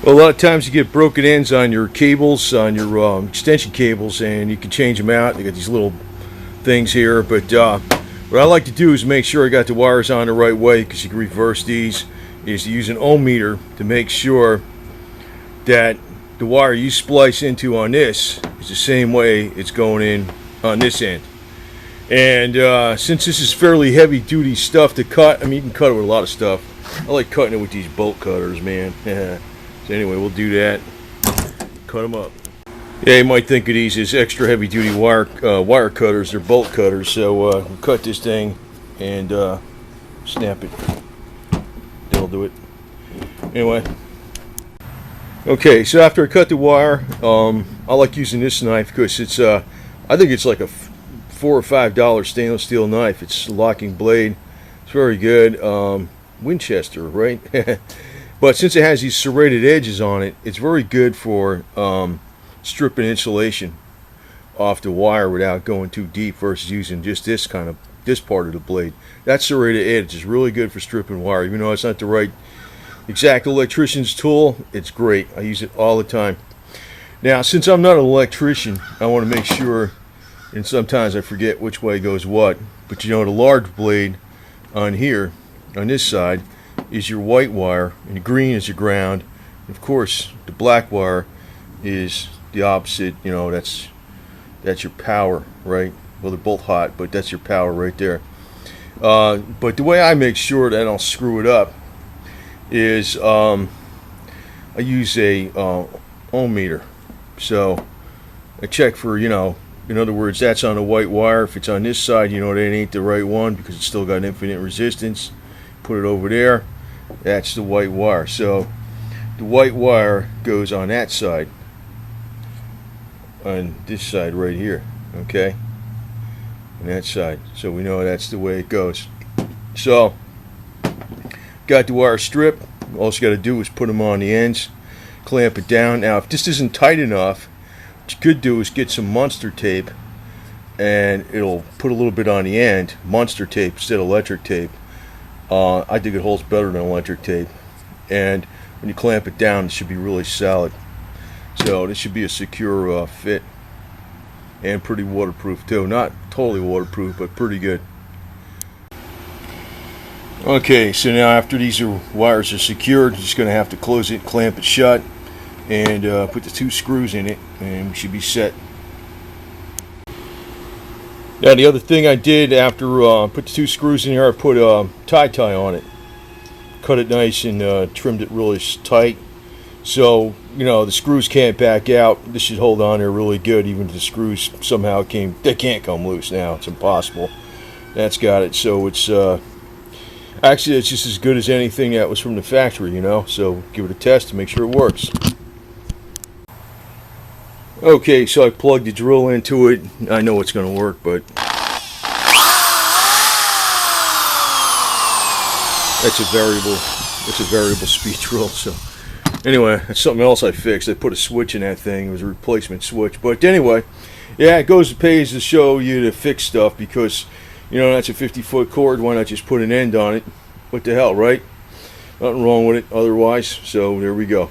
Well, a lot of times you get broken ends on your cables, on your extension cables, and you can change them out. They got these little things here, but what I like to do is make sure I got the wires on the right way, because you can reverse these, is to use an ohm meter to make sure that the wire you splice into on this is the same way it's going in on this end. And since this is fairly heavy duty stuff to cut, I mean, you can cut it with a lot of stuff. I like cutting it with these bolt cutters, man. So anyway, we'll do that. Cut them up. Yeah, you might think of these as extra heavy duty wire cutters. They're bolt cutters. So we'll cut this thing and snap it. That'll do it. Anyway. Okay, so after I cut the wire, I like using this knife because it's I think it's like a $4 or $5 stainless steel knife. It's a locking blade. It's very good. Winchester, right? But since it has these serrated edges on it, it's very good for stripping insulation off the wire without going too deep versus using just this part of the blade. That serrated edge is really good for stripping wire. Even though it's not the right exact electrician's tool, it's great. I use it all the time. Now, since I'm not an electrician, I want to make sure, and sometimes I forget which way goes what, but you know, the large blade on here, on this side, is your white wire, and the green is your ground. Of course, the black wire is the opposite. You know, that's your power, right? Well, they're both hot, but that's your power right there. But the way I make sure that I don't screw it up is I use a ohm meter. So I check for, you know, in other words, that's on the white wire. If it's on this side, you know that ain't the right one because it's still got infinite resistance. Put it over there. That's the white wire. So the white wire goes on that side, on this side right here, okay, on that side. So we know that's the way it goes. So got the wire stripped. All you got to do is put them on the ends, clamp it down. Now, if this isn't tight enough, what you could do is get some Munster tape, and it'll put a little bit on the end, Munster tape instead of electric tape. I think it holds better than electric tape, and when you clamp it down, it should be really solid. So this should be a secure fit, and pretty waterproof too. Not totally waterproof, but pretty good. Okay, so now after these wires are secured, you're just going to have to close it, clamp it shut, and put the 2 screws in it, and we should be set. Now, the other thing I did after put the 2 screws in here, I put a tie on it. Cut it nice and trimmed it really tight. So, you know, the screws can't back out. This should hold on there really good, even if the screws somehow they can't come loose now. It's impossible. That's got it. So it's, actually, it's just as good as anything that was from the factory, you know. So give it a test to make sure it works. Okay, so I plugged the drill into it. I know it's going to work, but that's a variable speed drill. So anyway, that's something else I fixed. I put a switch in that thing. It was a replacement switch. But anyway, yeah, it pays to show you to fix stuff because, you know, that's a 50-foot cord. Why not just put an end on it? What the hell, right? Nothing wrong with it otherwise. So there we go.